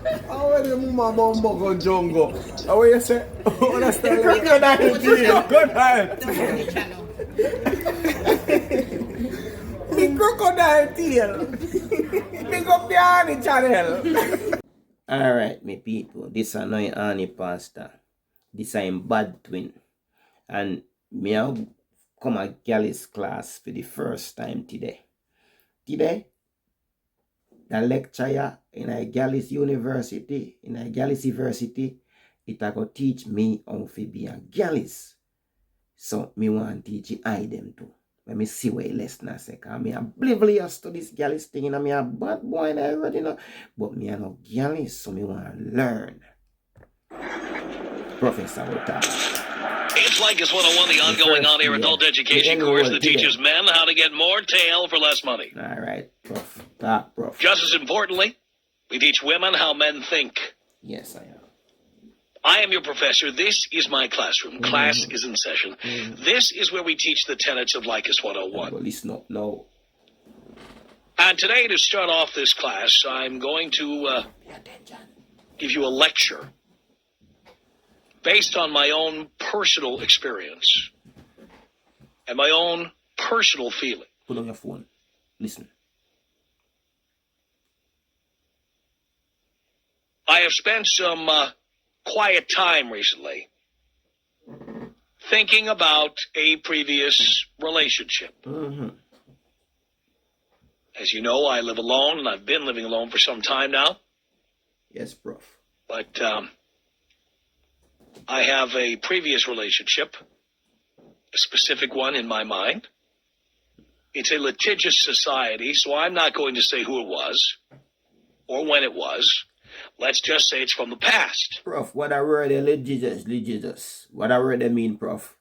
How are the mama bumbo go jungle? How you say? Understand? Crocodile tail. Crocodile tail. The crocodile tail. Pick up the honey channel. Alright, me people. This is my Horny Pastar. This is bad twin. And me have come a Gallus class for the first time today. Today, the lecturer in a Gallus University, it a go teach me how to be a Gallus. So, me want to teach I them too. Let me see what lesson say. Because me oblivious to this Gallus thing. And me a bad boy and I already know. But me a no Gallus, so me want to learn. Professor will talk. It's leykis 101, the ongoing on-air adult education course that teaches men how to get more tail for less money. All right, prof. Talk, prof. Just as importantly, we teach women how men think. Yes, I am. I am your professor. This is my classroom. Class is in session. This is where we teach the tenets of leykis 101. Well, listen up now. And today, to start off this class, I'm going to give you a lecture based on my own personal experience and my own personal feeling. Put on your phone. Listen. I have spent some quiet time recently thinking about a previous relationship. As you know, I live alone, and I've been living alone for some time now. Yes, prof. But I have a previous relationship, a specific one in my mind. It's a litigious society, so I'm not going to say who it was or when it was. Let's just say it's from the past. Prof, what a word litigious. What a word they mean, prof?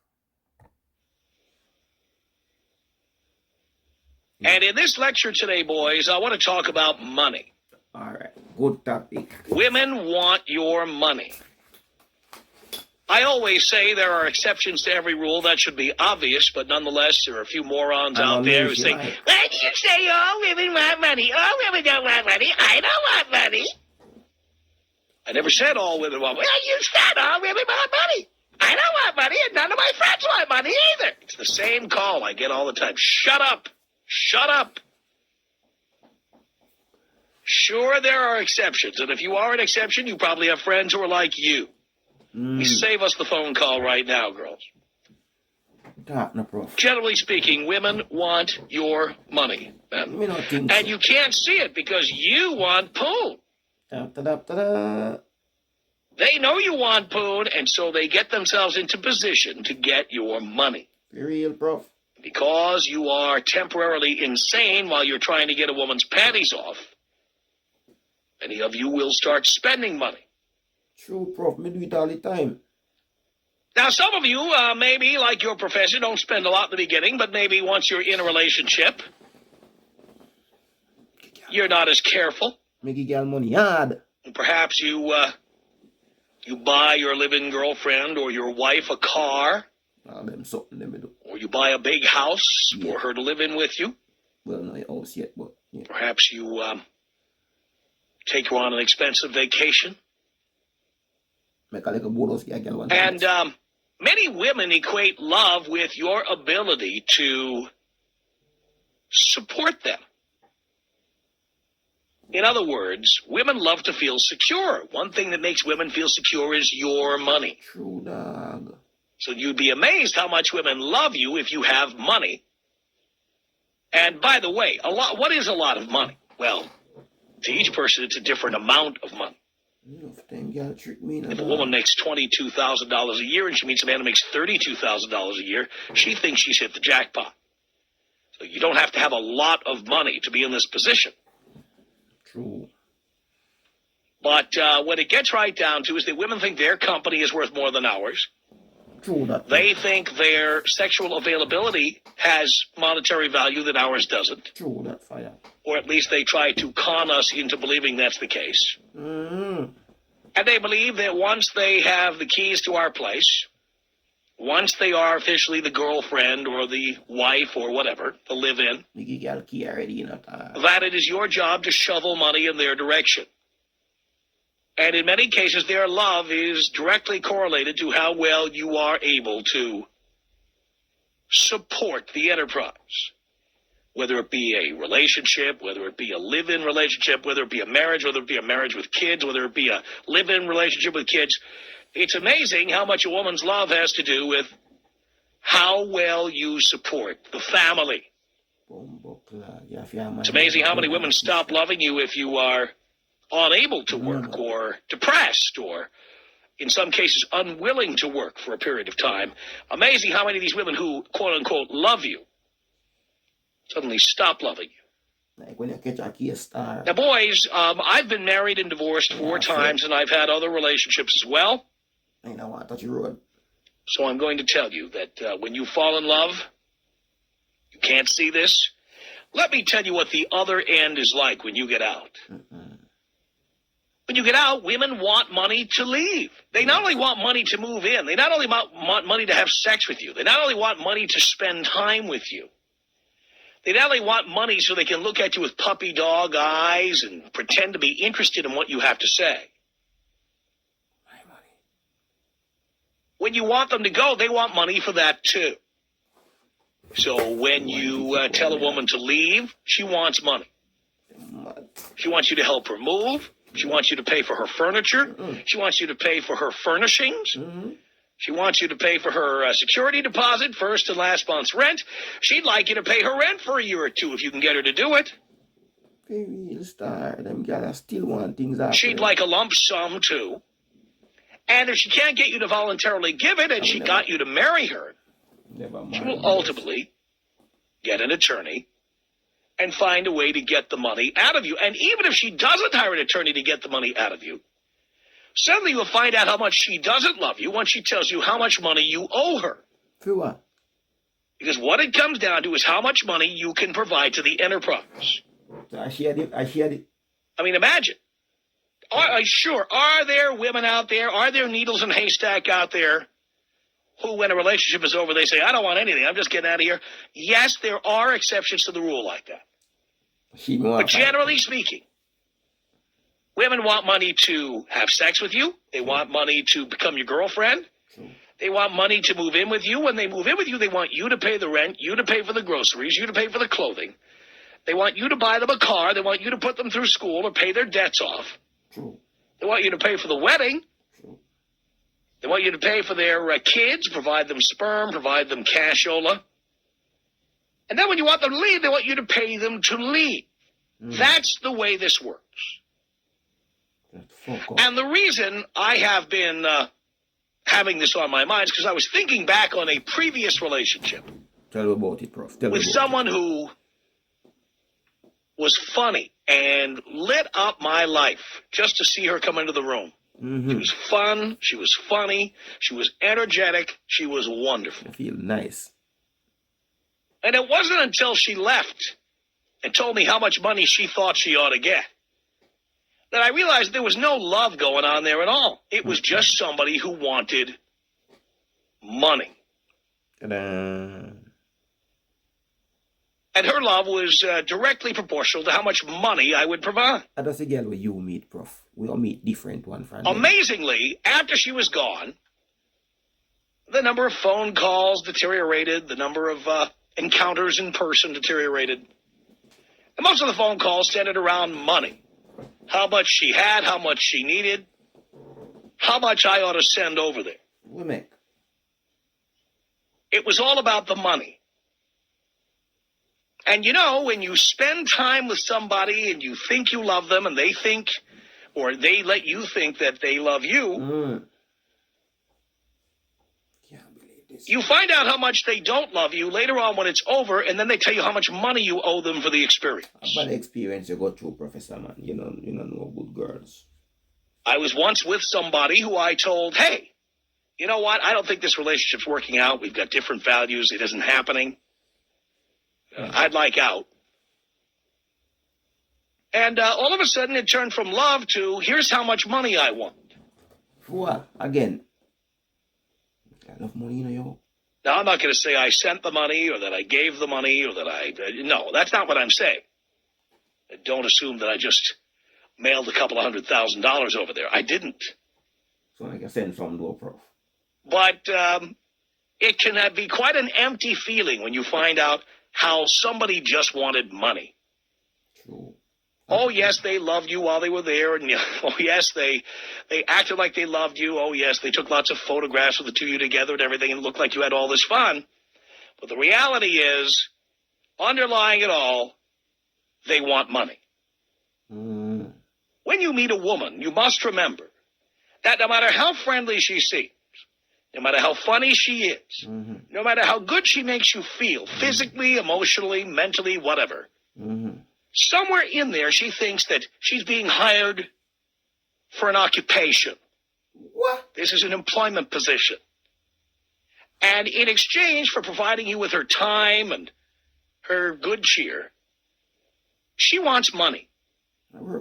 And in this lecture today, boys, I want to talk about money. All right, good topic. Women want your money. I always say there are exceptions to every rule. That should be obvious, but nonetheless, there are a few morons out there who say, why do you say all women want money? All women don't want money. I don't want money. I never said all women want money. Well, you said all women want money. I don't want money, and none of my friends want money either. It's the same call I get all the time. Shut up. Shut up. Sure, there are exceptions, and if you are an exception, you probably have friends who are like you. Save us the phone call right now, girls. No, prof. Generally speaking, women want your money. And you can't see it because you want poon. They know you want poon, and so they get themselves into position to get your money. For real, prof. Because you are temporarily insane while you're trying to get a woman's panties off, many of you will start spending money. True, prof. Me do it all the time. Now, some of you, maybe, like your professor, don't spend a lot in the beginning, but maybe once you're in a relationship, you're not as careful. Make you get money hard. Perhaps you buy your living girlfriend or your wife a car. Them something they do. Or you buy a big house for her to live in with you. Well, not a house yet, but yeah. Perhaps you take her on an expensive vacation. Make a little bonus, get one. And many women equate love with your ability to support them. In other words, women love to feel secure. One thing that makes women feel secure is your money. True, dog. So you'd be amazed how much women love you if you have money. And by the way, what is a lot of money? Well, to each person, it's a different amount of money. If a woman makes $22,000 a year and she meets a man who makes $32,000 a year, she thinks she's hit the jackpot. So you don't have to have a lot of money to be in this position. True. But what it gets right down to is that women think their company is worth more than ours. True that. They think their sexual availability has monetary value that ours doesn't. True that, fire. Or at least they try to con us into believing that's the case. And they believe that once they have the keys to our place, once they are officially the girlfriend or the wife or whatever, the live-in, that it is your job to shovel money in their direction. And in many cases, their love is directly correlated to how well you are able to support the enterprise. Whether it be a relationship, whether it be a live-in relationship, whether it be a marriage, whether it be a marriage with kids, whether it be a live-in relationship with kids. It's amazing how much a woman's love has to do with how well you support the family. It's amazing how many women stop loving you if you are unable to work or depressed or, in some cases, unwilling to work for a period of time. Amazing how many of these women who, quote-unquote, love you suddenly stop loving you. Like when you catch a key star. Now, boys, I've been married and divorced 4 times, and I've had other relationships as well. I know what, I thought you road. So I'm going to tell you that when you fall in love, you can't see this. Let me tell you what the other end is like when you get out. When you get out, women want money to leave. They not only want money to move in, they not only want money to have sex with you, they not only want money to spend time with you. They not only want money so they can look at you with puppy dog eyes and pretend to be interested in what you have to say. My money. When you want them to go, they want money for that too. So when you tell a woman to leave, she wants money. She wants you to help her move. She wants you to pay for her furniture. She wants you to pay for her furnishings. She wants you to pay for her security deposit, first and last month's rent. She'd like you to pay her rent for a year or 2 if you can get her to do it. Them guys still want things out. She'd like a lump sum too. And if she can't get you to voluntarily give it, and she got you to marry her, she will ultimately get an attorney and find a way to get the money out of you. And even if she doesn't hire an attorney to get the money out of you, suddenly you'll find out how much she doesn't love you once she tells you how much money you owe her. For what? Because what it comes down to is how much money you can provide to the enterprise. I shared it. I mean, imagine. Are there women out there, are there needles in a haystack out there who, when a relationship is over, they say, I don't want anything, I'm just getting out of here? Yes, there are exceptions to the rule like that. But generally speaking, women want money to have sex with you. They want money to become your girlfriend. They want money to move in with you. When they move in with you, they want you to pay the rent, you to pay for the groceries, you to pay for the clothing. They want you to buy them a car. They want you to put them through school or pay their debts off. They want you to pay for the wedding. They want you to pay for their kids, provide them sperm, provide them cashola. And then when you want them to leave, they want you to pay them to leave. That's the way this works. And the reason I have been having this on my mind is because I was thinking back on a previous relationship. Tell me about it, Prof. With someone who was funny and lit up my life just to see her come into the room. She was fun. She was funny. She was energetic. She was wonderful. I feel nice. And it wasn't until she left and told me how much money she thought she ought to get that I realized there was no love going on there at all. It was just somebody who wanted money. And her love was directly proportional to how much money I would provide. That's a girl where you meet, Prof. We all meet different one from Amazingly, after she was gone, the number of phone calls deteriorated, the number of encounters in person deteriorated. And most of the phone calls centered around money. How much she had, how much she needed, how much I ought to send over there. We make. It was all about the money. And you know, when you spend time with somebody and you think you love them and they think, or they let you think that they love you, Can't believe this. you find out how much they don't love you later on when it's over, and then they tell you how much money you owe them for the experience. A bad experience you go through, Professor, man. You don't know good girls. I was once with somebody who I told, hey, you know what? I don't think this relationship's working out. We've got different values. It isn't happening. I'd like out. And all of a sudden it turned from love to, here's how much money I want. For what? Again. Got enough money, yo. Now, I'm not going to say I sent the money or that I gave the money or that no, that's not what I'm saying. Don't assume that I just mailed a couple of $100,000 over there. I didn't. So I can send from door prof. But it can be quite an empty feeling when you find out how somebody just wanted money. True. Oh, yes, they loved you while they were there. And oh, yes, they acted like they loved you. Oh, yes, they took lots of photographs of the two of you together and everything, and it looked like you had all this fun. But the reality is, underlying it all, they want money. Mm. When you meet a woman, you must remember that no matter how friendly she seems, no matter how funny she is, no matter how good she makes you feel, physically, emotionally, mentally, whatever, somewhere in there she thinks that she's being hired for an occupation. What? This is an employment position. And in exchange for providing you with her time and her good cheer, she wants money.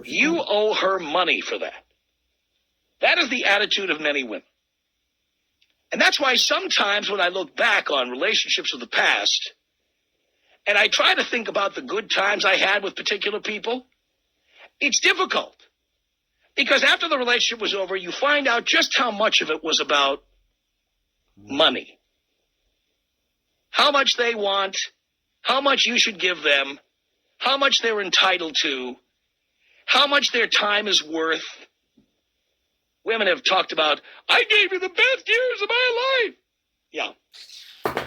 You owe her money for that. That is the attitude of many women. And that's why sometimes when I look back on relationships of the past, and I try to think about the good times I had with particular people, it's difficult. Because after the relationship was over, you find out just how much of it was about money. How much they want, how much you should give them, how much they're entitled to, how much their time is worth. Women have talked about, I gave you the best years of my life. Yeah.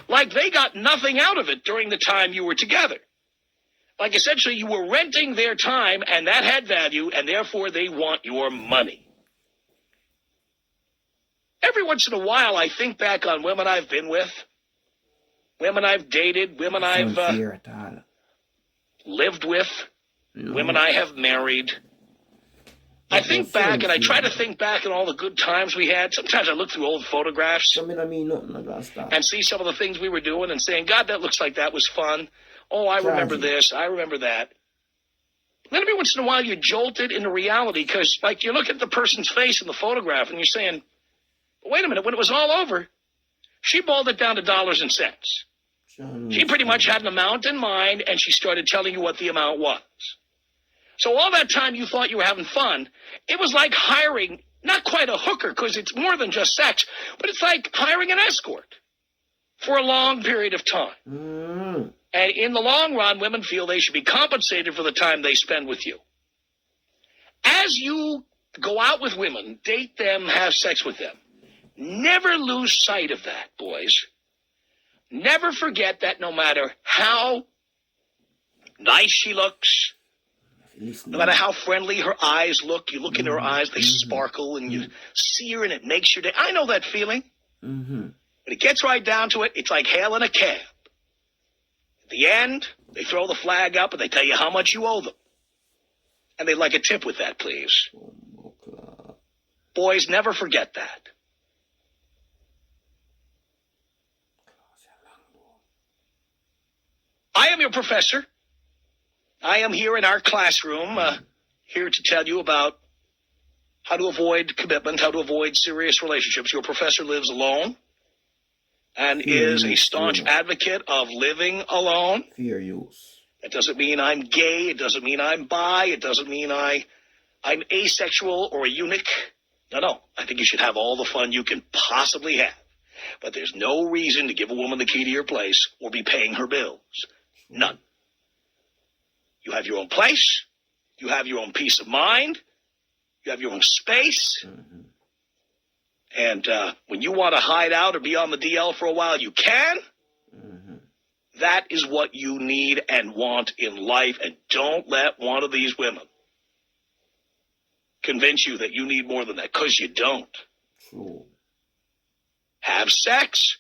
Like they got nothing out of it during the time you were together. Like essentially you were renting their time and that had value and therefore they want your money. Every once in a while I think back on women I've been with, women I've dated, women I've lived with, women I have married. I think back and I try to think back on all the good times we had. Sometimes I look through old photographs and see some of the things we were doing and saying, God, that looks like that was fun. Oh, I remember this. I remember that. Then every once in a while you're jolted into reality because like you look at the person's face in the photograph and you're saying, wait a minute, when it was all over, she boiled it down to dollars and cents. She pretty much had an amount in mind and she started telling you what the amount was. So all that time you thought you were having fun, it was like hiring, not quite a hooker because it's more than just sex, but it's like hiring an escort for a long period of time. And in the long run, women feel they should be compensated for the time they spend with you. As you go out with women, date them, have sex with them, never lose sight of that, boys. Never forget that no matter how nice she looks, no matter how friendly her eyes look, you look in her eyes, they sparkle, and you see her, and it makes your day. I know that feeling. When it gets right down to it, it's like hailing a cab. At the end, they throw the flag up, and they tell you how much you owe them. And they'd like a tip with that, please. Boys, never forget that. I am your professor. I am here in our classroom, here to tell you about how to avoid commitment, how to avoid serious relationships. Your professor lives alone and is a staunch advocate of living alone. Fear use. It doesn't mean I'm gay. It doesn't mean I'm bi. It doesn't mean I'm asexual or a eunuch. No. I think you should have all the fun you can possibly have. But there's no reason to give a woman the key to your place or be paying her bills. None. You have your own place. You have your own peace of mind. You have your own space. And when you want to hide out or be on the DL for a while, you can. That is what you need and want in life. And don't let one of these women convince you that you need more than that, because you don't. True. Have sex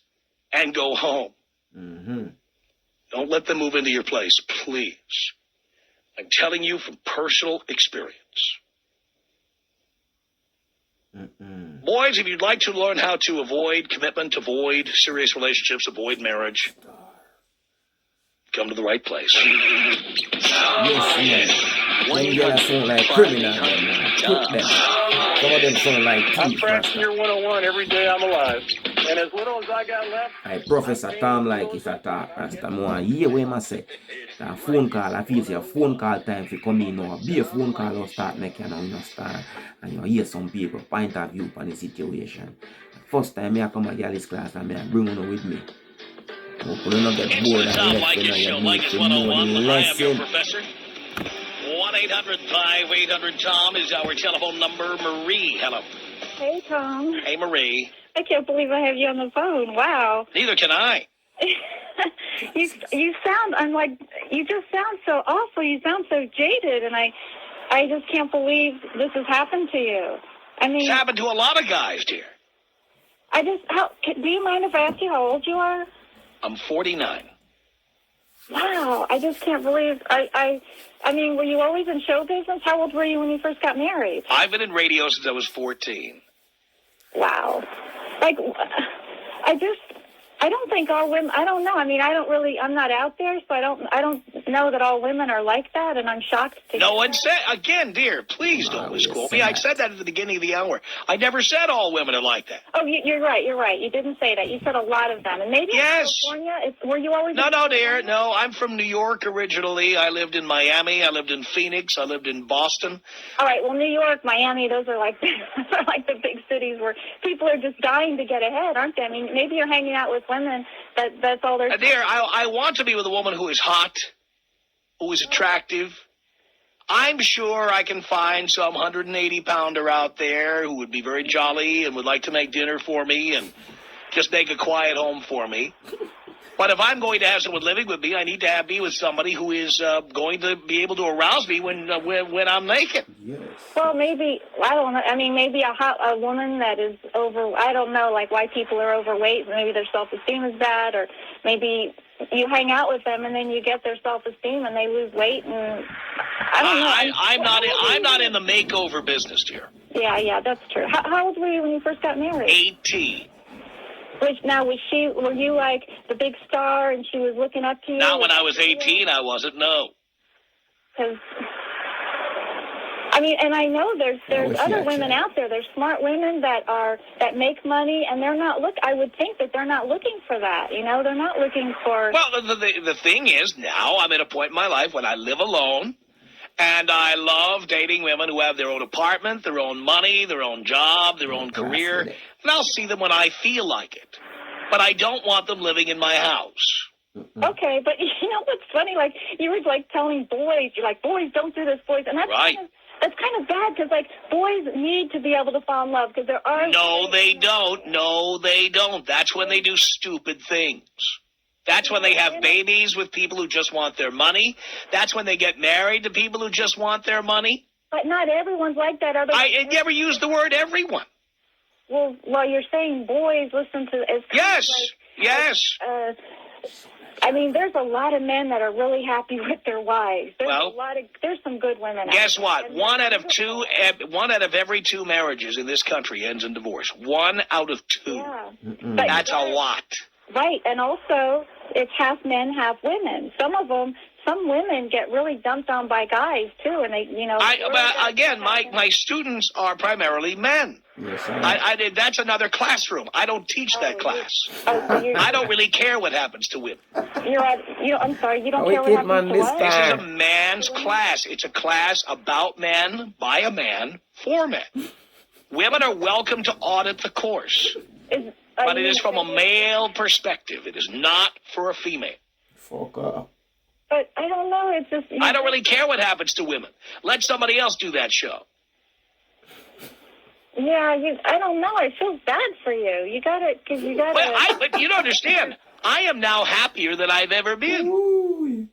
and go home. Don't let them move into your place, please. I'm telling you from personal experience. Boys, if you'd like to learn how to avoid commitment, avoid serious relationships, avoid marriage, come to the right place. One girl sound like criminal, man. Cook them. Some of them sound like I'm Frank Year 101 every day I'm alive. And as little as I got left, I Professor Tom like is a talk Rasta more hear what I say. That phone call, I feel say a phone call time for come in now. Be a phone call or start making and you start and you hear some people point of view on the situation. First time I come to Galley's class and I bring one with me. Hope you don't get it's bored the and Tom left, you know, Leykis Show, you need Leykis to know 101. the I am your lesson. professor. 1-800-5800-TOM is our telephone number. Marie, hello. Hey, Tom. Hey, Marie. I can't believe I have you on the phone. Wow. Neither can I. you sound, you just sound so awful. You sound so jaded, and I just can't believe this has happened to you. I mean, It's happened to a lot of guys, dear. Do you mind if I ask you how old you are? I'm 49. Wow. I just can't believe, I mean, were you always in show business? How old were you when you first got married? I've been in radio since I was 14. Wow. I don't think all women, I don't know. I mean, I'm not out there, so I don't know that all women are like that, and I'm shocked to No hear one that. said, again, dear, please don't misquote me. I said that at the beginning of the hour. I never said all women are like that. Oh, you're right. You didn't say that. You said a lot of them. And maybe Yes. in California, were you always No, in no, dear. California? No, I'm from New York originally. I lived in Miami. I lived in Phoenix. I lived in Boston. All right, well, New York, Miami, those are like, like the big cities where people are just dying to get ahead, aren't they? I mean, maybe you're hanging out with women that's all they're... Dear, I want to be with a woman who is hot, who is attractive. I'm sure I can find some 180-pounder out there who would be very jolly and would like to make dinner for me and just make a quiet home for me. But if I'm going to have someone living with me, I need to be with somebody who is going to be able to arouse me when I'm naked. Yes. Well, maybe, I don't know, I mean, maybe a woman that is I don't know, like why people are overweight, maybe their self-esteem is bad, or maybe you hang out with them and then you get their self-esteem and they lose weight, and I don't know. I'm not in the makeover business, dear. Yeah, that's true. How old were you when you first got married? 18. Were you like the big star and she was looking up to you? Not when I was 18, I wasn't, no. Because, I mean, and I know there's other women out there. There's smart women that make money, and they're not I would think that they're not looking for that. You know, they're not looking for. Well, the thing is, now I'm at a point in my life when I live alone, and I love dating women who have their own apartment, their own money, their own job, their own career, and I'll see them when I feel like it. But I don't want them living in my house. Okay, but you know what's funny? Like, you were like telling boys, you're like, boys, don't do this, boys, and that's Right. That's kind of bad because, like, boys need to be able to fall in love because there are... No, they don't. No, they don't. That's when they do stupid things. That's when they have babies with people who just want their money. That's when they get married to people who just want their money. But not everyone's like that. I never use the word everyone. Well, you're saying boys listen to... Yes. I mean, there's a lot of men that are really happy with their wives. There's some good women. Guess what? there. One out of every 2 marriages in this country ends in divorce. 1 out of 2. Yeah. That's a lot. Right, and also it's half men, half women. Some women get really dumped on by guys too, and they, you know. My students are primarily men. Yes, that's another classroom. I don't teach that class. So I don't really care what happens to women. I'm sorry, you don't care what happens to what? This is a man's class. It's a class about men, by a man, for men. Women are welcome to audit the course. But it is from a male perspective. It is not for a female. Fuck up. But I don't know. It's just... I don't really care what happens to women. Let somebody else do that show. Yeah, I don't know. It feels bad for you. You gotta... But you don't understand. I am now happier than I've ever been. Ooh.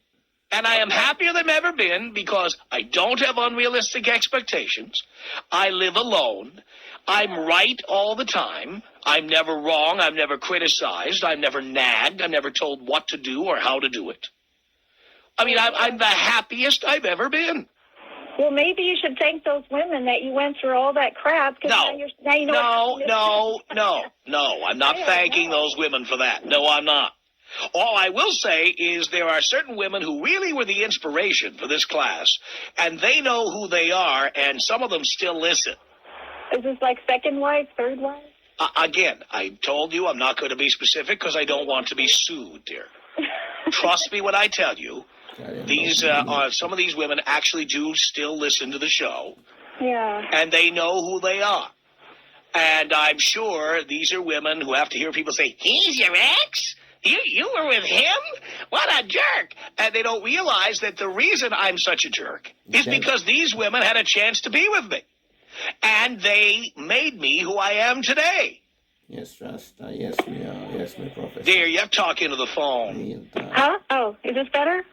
And I am happier than I've ever been because I don't have unrealistic expectations. I live alone. I'm right all the time. I'm never wrong. I'm never criticized. I'm never nagged. I'm never told what to do or how to do it. I mean, I'm the happiest I've ever been. Well, maybe you should thank those women that you went through all that crap. Now you know No. I'm not thanking those women for that. No, I'm not. All I will say is there are certain women who really were the inspiration for this class, and they know who they are, and some of them still listen. Is this like second wife, third wife? Again, I told you I'm not going to be specific because I don't want to be sued, dear. Trust me when I tell you, these some of these women actually do still listen to the show. Yeah. And they know who they are. And I'm sure these are women who have to hear people say, he's your ex? You were with him? What a jerk. And they don't realize that the reason I'm such a jerk is because these women had a chance to be with me. And they made me who I am today. Yes, Rasta. Yes, we are. Yes, my professor. Dear, you have to talk into the phone. Huh? Oh, is this better?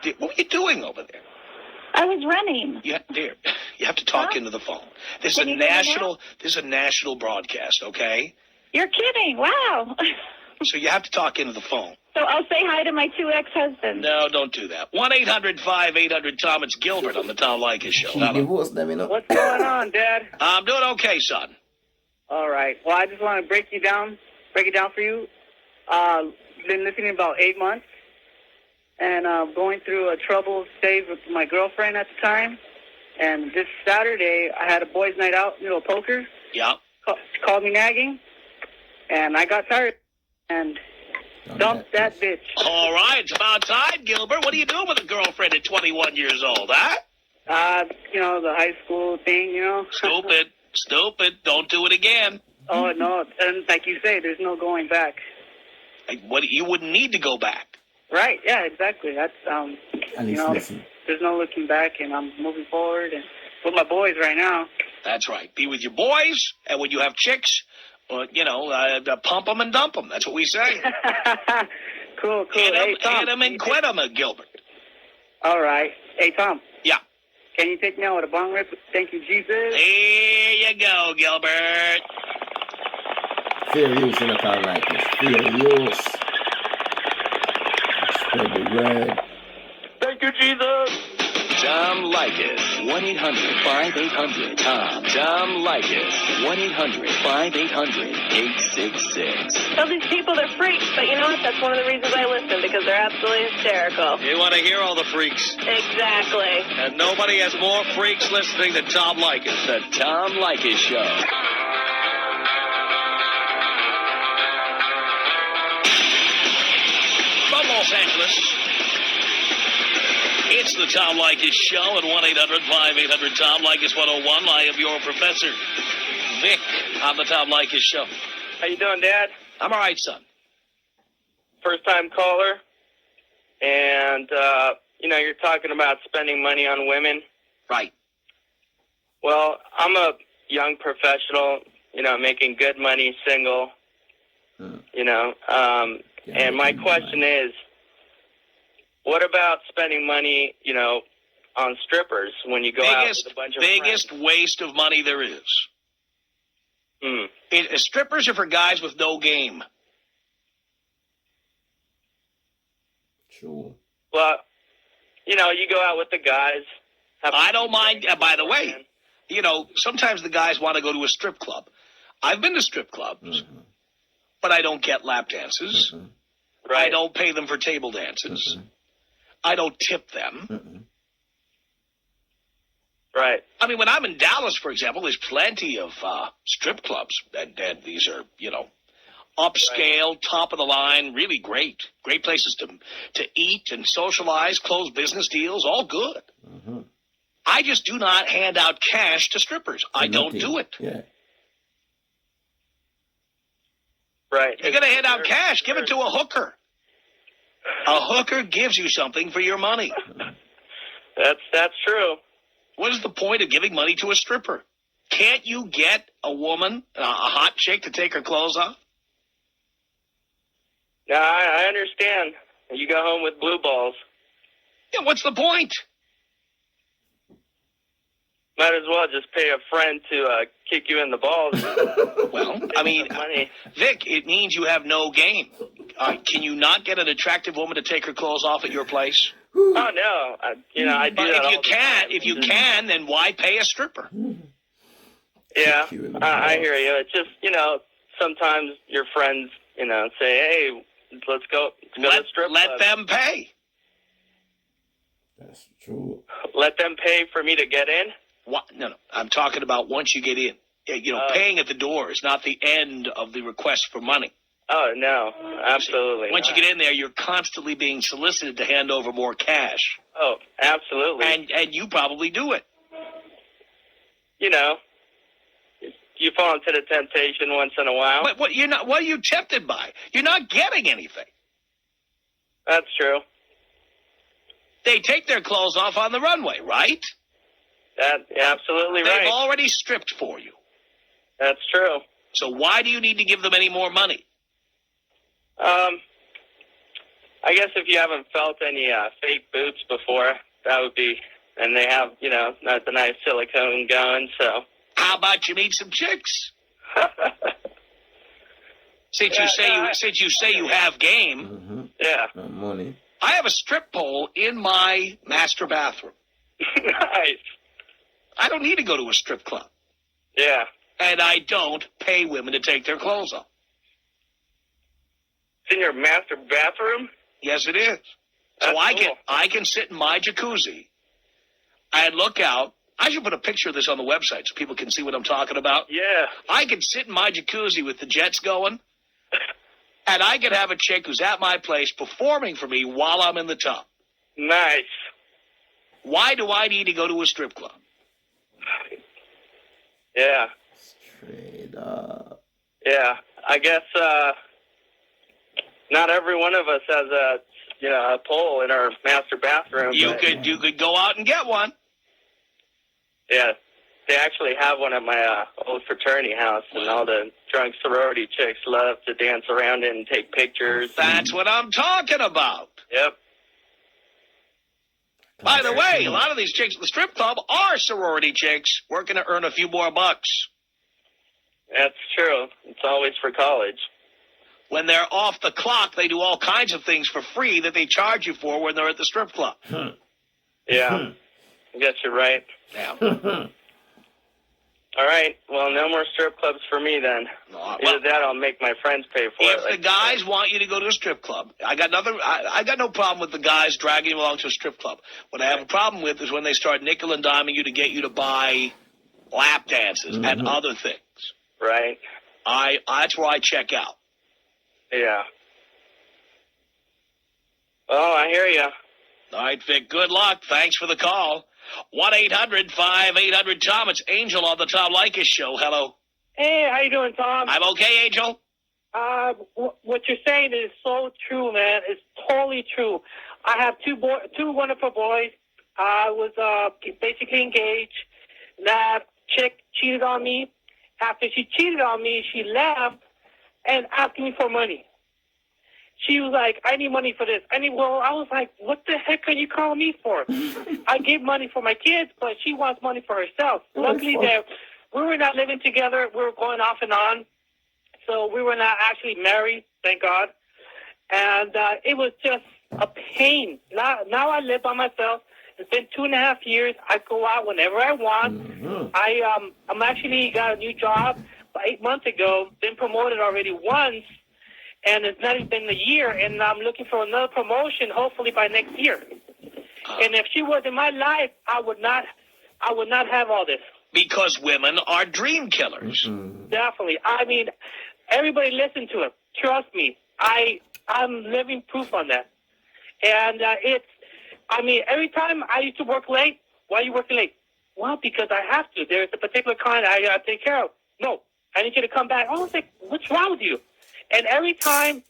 Dear, what were you doing over there? I was running. Dear, you have to talk into the phone. This is a national broadcast, okay? You're kidding. Wow. So you have to talk into the phone. So I'll say hi to my 2 ex-husbands. No, don't do that. 1-800-5800-TOM. It's Gilbert on the Tom Leykis Show. She divorced them, you know. What's going on, Dad? I'm doing okay, son. All right. Well, I just want to break it down for you. Been listening about 8 months, and going through a troubled stage with my girlfriend at the time. And this Saturday, I had a boys' night out, poker. Yeah. She called me nagging, and I got tired and dumped that bitch. All right, it's about time, Gilbert. What are you doing with a girlfriend at 21 years old, huh? The high school thing, Stupid. Don't do it again. Oh, no. And like you say, there's no going back. You wouldn't need to go back. Right, yeah, exactly. That's, Listen. there's no looking back, and I'm moving forward and with my boys right now. That's right. Be with your boys, and when you have chicks, pump them and dump them. That's what we say. Cool. Hit Hey, Tom, them and quit them, Gilbert. All right. Hey, Tom. Yeah. Can you take me out with a bong rip? Thank you, Jesus. Here you go, Gilbert. Fair use in a town like this. Fair use. Spread the word. Thank you, Jesus. Tom Leykis, 1-800-5800-TOM. Tom Leykis, 1-800-5800-866. Tell these people they're freaks, but you know what? That's one of the reasons I listen, because they're absolutely hysterical. You want to hear all the freaks. Exactly. And nobody has more freaks listening than Tom Leykis. The Tom Leykis Show. From Los Angeles, it's the Tom Leykis Show at 1-800-5800-TOM. Leykis 101. I am your professor, Vic, on the Tom Leykis Show. How you doing, Dad? I'm all right, son. First-time caller. And, you're talking about spending money on women. Right. Well, I'm a young professional, making good money, single, and my question is, what about spending money, on strippers when you go out with a bunch of biggest friends? waste of money there is. Strippers are for guys with no game. True. Well, you go out with the guys. I don't mind. By the way, sometimes the guys want to go to a strip club. I've been to strip clubs, but I don't get lap dances. Right. I don't pay them for table dances. I don't tip them. Right. I mean, when I'm in Dallas, for example, there's plenty of strip clubs, and these are, upscale, top of the line, really great places to eat and socialize, close business deals, all good. I just do not hand out cash to strippers. I don't do it. Yeah. Right. You're going to hand out cash, give it to a hooker. A hooker gives you something for your money. That's true. What is the point of giving money to a stripper? Can't you get a woman, a hot chick, to take her clothes off? No, I understand. You go home with blue balls. Yeah, what's the point? Might as well just pay a friend to kick you in the balls. Well, I mean, money. Vic, it means you have no game. Can you not get an attractive woman to take her clothes off at your place? Oh no, I do But that all the time. if you can, then why pay a stripper? Yeah, I hear you. It's just sometimes your friends say, hey, let's go to the strip Let club. them pay. That's true. Let them pay for me to get in. What? No. I'm talking about once you get in. paying at the door is not the end of the request for money. Oh, no, absolutely Once not. you get in there, you're constantly being solicited to hand over more cash. Oh, absolutely. And you probably do it. You know, you fall into the temptation once in a while. But what are you tempted by? You're not getting anything. That's true. They take their clothes off on the runway, right? That's absolutely They've right. already stripped for you. That's true. So why do you need to give them any more money? I guess if you haven't felt any fake boobs before, that would be, and they have, not the nice silicone going, so. How about you meet some chicks? Since you say you have game, Yeah. Money. I have a strip pole in my master bathroom. Nice. I don't need to go to a strip club. Yeah. And I don't pay women to take their clothes off. It's in your master bathroom? Yes, it is. So That's cool. I can sit in my jacuzzi and look out. I should put a picture of this on the website so people can see what I'm talking about. Yeah. I can sit in my jacuzzi with the jets going, and I can have a chick who's at my place performing for me while I'm in the tub. Nice. Why do I need to go to a strip club? Yeah. Straight up. Yeah. I guess not every one of us has a pole in our master bathroom. You but, could go out and get one. Yeah. They actually have one at my old fraternity house, and all the drunk sorority chicks love to dance around it and take pictures. That's what I'm talking about. Yep. By the way, a lot of these chicks at the strip club are sorority chicks working to earn a few more bucks. That's true. It's always for college. When they're off the clock, they do all kinds of things for free that they charge you for when they're at the strip club. Yeah. I guess you're right. Yeah. All right. Well, no more strip clubs for me then. Either that, or I'll make my friends pay for it. If the guys want you to go to a strip club, I got no problem with the guys dragging you along to a strip club. What I have a problem with is when they start nickel and diming you to get you to buy lap dances and other things. Right. That's where I check out. Yeah. Well, I hear you. All right, Vic, good luck. Thanks for the call. 1-800-5800-TOM. It's Angel on the Tom Leykis Show. Hello. Hey, how you doing, Tom? I'm okay, Angel. What you're saying is so true, man. It's totally true. I have two wonderful boys. I was basically engaged. That chick cheated on me. After she cheated on me, she left and asked me for money. She was like, I need money for this. I was like, what the heck are you calling me for? I gave money for my kids, but she wants money for herself. Luckily, we were not living together. We were going off and on. So we were not actually married, thank God. And it was just a pain. Now I live by myself. It's been 2.5 years. I go out whenever I want. I'm actually got a new job 8 months ago. Been promoted already once. And it's not even been a year, and I'm looking for another promotion, hopefully by next year. And if she was in my life, I would not have all this. Because women are dream killers. Definitely. I mean, everybody listen to it. Trust me. I'm living proof on that. And every time I used to work late. Why are you working late? Well, because I have to. There's a particular client I got to take care of. No, I need you to come back. I was like, what's wrong with you? And every time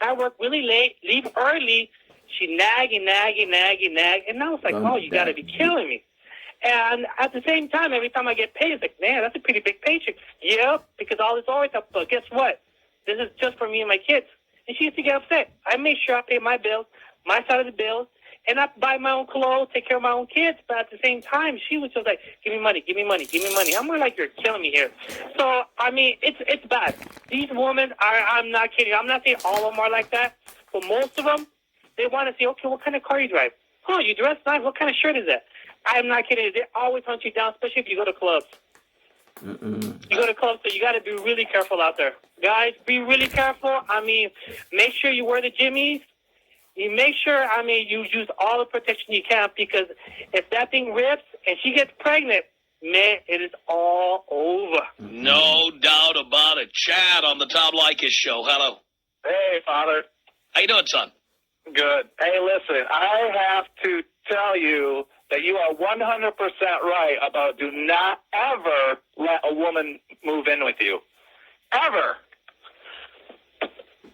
I work really late, leave early, she nagging. And I was like, oh, you got to be killing me. And at the same time, every time I get paid, it's like, man, that's a pretty big paycheck. Yeah, because all this always up. But guess what? This is just for me and my kids. And she used to get upset. I make sure I pay my bills, my side of the bills, and I buy my own clothes, take care of my own kids. But at the same time, she was just like, give me money. I'm more like, you're killing me here. So, I mean, it's bad. These women I'm not kidding. I'm not saying all of them are like that. But most of them, they want to say, okay, what kind of car you drive? Oh, you dress nice. What kind of shirt is that? I'm not kidding. They always hunt you down, especially if you go to clubs. You go to clubs, so you got to be really careful out there. Guys, be really careful. I mean, make sure you wear the jimmies. You make sure, you use all the protection you can, because if that thing rips and she gets pregnant, man, it is all over. No doubt about it. Chad on the Tom Leykis show. Hello. Hey, Father. How you doing, son? Good. Hey, listen, I have to tell you that you are 100% right about do not ever let a woman move in with you. Ever.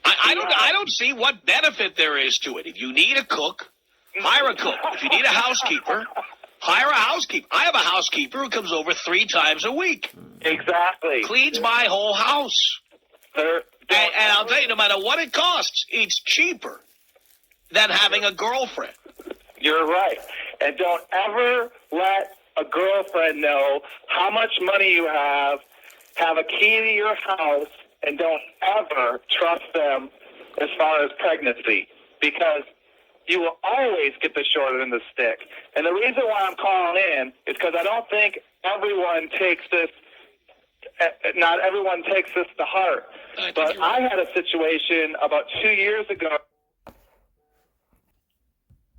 I don't see what benefit there is to it. If you need a cook, hire a cook. If you need a housekeeper, hire a housekeeper. I have a housekeeper who comes over 3 times a week. Exactly. Cleans my whole house. And I'll tell you, no matter what it costs, it's cheaper than having a girlfriend. You're right. And don't ever let a girlfriend know how much money you have a key to your house, and don't ever trust them as far as pregnancy, because you will always get the short end of the stick. And the reason why I'm calling in is because I don't think everyone takes this, not everyone takes this to heart. But I had a situation about 2 years ago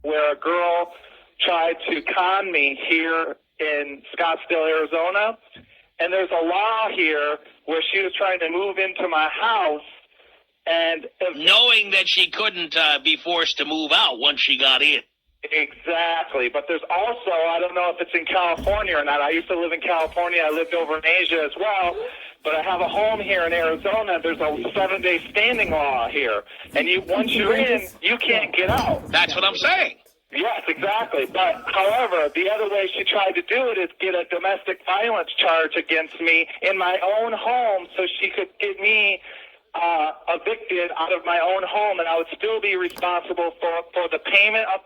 where a girl tried to con me here in Scottsdale, Arizona. And there's a law here where she was trying to move into my house, and knowing that she couldn't be forced to move out once she got in. Exactly. But there's also, I don't know if it's in California or not. I used to live in California. I lived over in Asia as well. But I have a home here in Arizona. There's a 7-day standing law here. And once you're in, you can't get out. That's what I'm saying. Yes, exactly. But, however, the other way she tried to do it is get a domestic violence charge against me in my own home so she could get me evicted out of my own home, and I would still be responsible for the payment of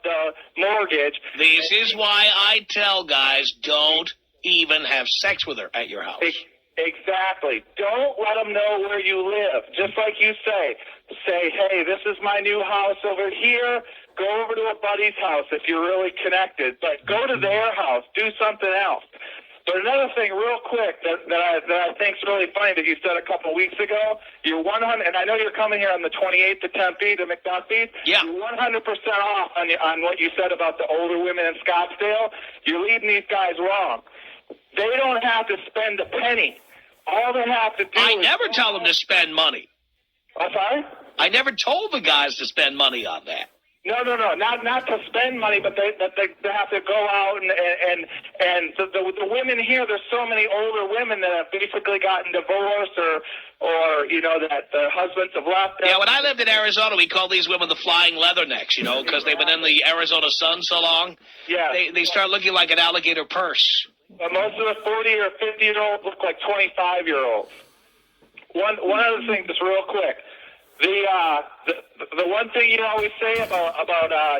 the mortgage. This is why I tell guys, don't even have sex with her at your house. Exactly. Don't let them know where you live. Just like you say, hey, this is my new house over here. Go over to a buddy's house if you're really connected, but go to their house. Do something else. But another thing, real quick, that I think is really funny that you said a couple weeks ago, you're 100, and I know you're coming here on the 28th to Tempe to McDuffie's. Yeah. You're 100% off on what you said about the older women in Scottsdale. You're leading these guys wrong. They don't have to spend a penny. All they have to do I never tell them to spend money. I'm sorry? I never told the guys to spend money on that. No, not to spend money, but they have to go out and the women here. There's so many older women that have basically gotten divorced or you know that their husbands have left them. Yeah, when I lived in Arizona, we called these women the flying leathernecks, you know, because they've been in the Arizona sun so long. Yeah, they start looking like an alligator purse. But most of the 40 or 50-year-olds look like 25-year-olds. One other thing, just real quick. The one thing you always say about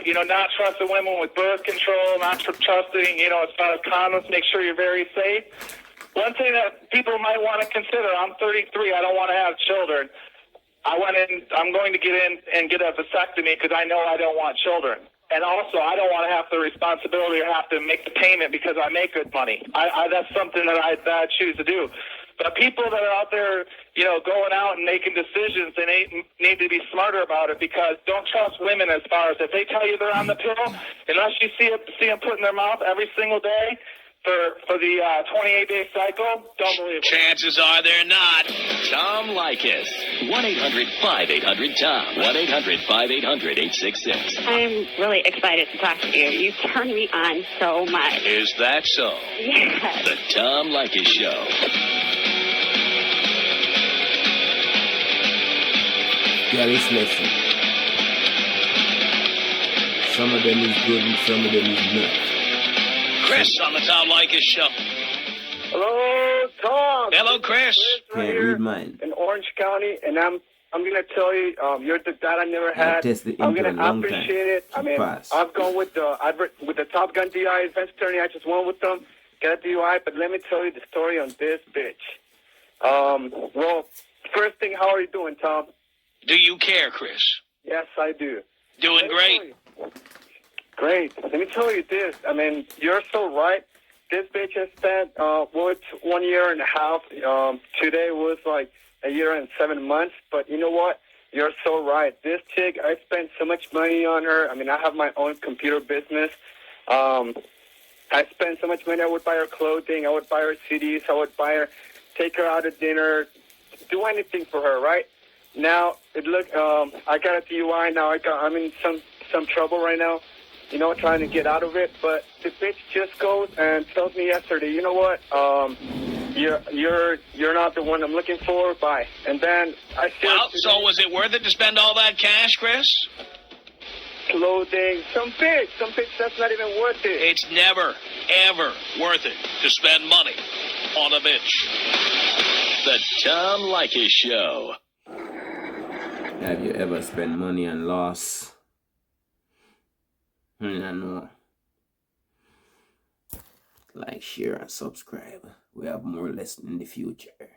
you know, not trusting women with birth control, not trusting, you know, as far as condoms, make sure you're very safe. One thing that people might want to consider, I'm 33, I don't want to have children. I'm going to get in and get a vasectomy because I know I don't want children. And also, I don't want to have the responsibility or have to make the payment because I make good money. That's something that I choose to do. But people that are out there, you know, going out and making decisions, they need to be smarter about it, because don't trust women as far as if they tell you they're on the pill, unless you see them put in their mouth every single day for the 28-day cycle, don't believe it. Chances are they're not. Tom Leykis. 1-800-5800-TOM. 1-800-5800-866. I'm really excited to talk to you. You turn me on so much. Is that so? Yes. The Tom Leykis Show. Guys, listen. Some of them is good and some of them is not. Chris on the Tom Leykis show. Hello, Tom. Hello, Chris. Can't read mine. In Orange County, and I'm gonna tell you, you're the dad I never had. I'm gonna appreciate it. I mean, I've gone with the Top Gun DI advanced attorney. I just went with them, got a DUI. But let me tell you the story on this bitch. Well, first thing, how are you doing, Tom? Do you care, Chris? Yes, I do. Doing great. Great. Let me tell you this. I mean, you're so right. This bitch has spent, 1 year and a half. Today was like a year and 7 months. But you know what? You're so right. This chick, I spent so much money on her. I mean, I have my own computer business. I spent so much money. I would buy her clothing. I would buy her CDs. I would buy her, take her out to dinner, do anything for her, right? Now, I got a DUI. Now I'm in some trouble right now, you know, trying to get out of it. But the bitch just goes and tells me yesterday, you know what, you're not the one I'm looking for. Bye. And then I said, well, so was it worth it to spend all that cash, Chris? Clothing, some bitch that's not even worth it. It's never, ever worth it to spend money on a bitch. The Tom Leykis Show. Have you ever spent money and lost? I know. Like, share, and subscribe. We have more lessons in the future.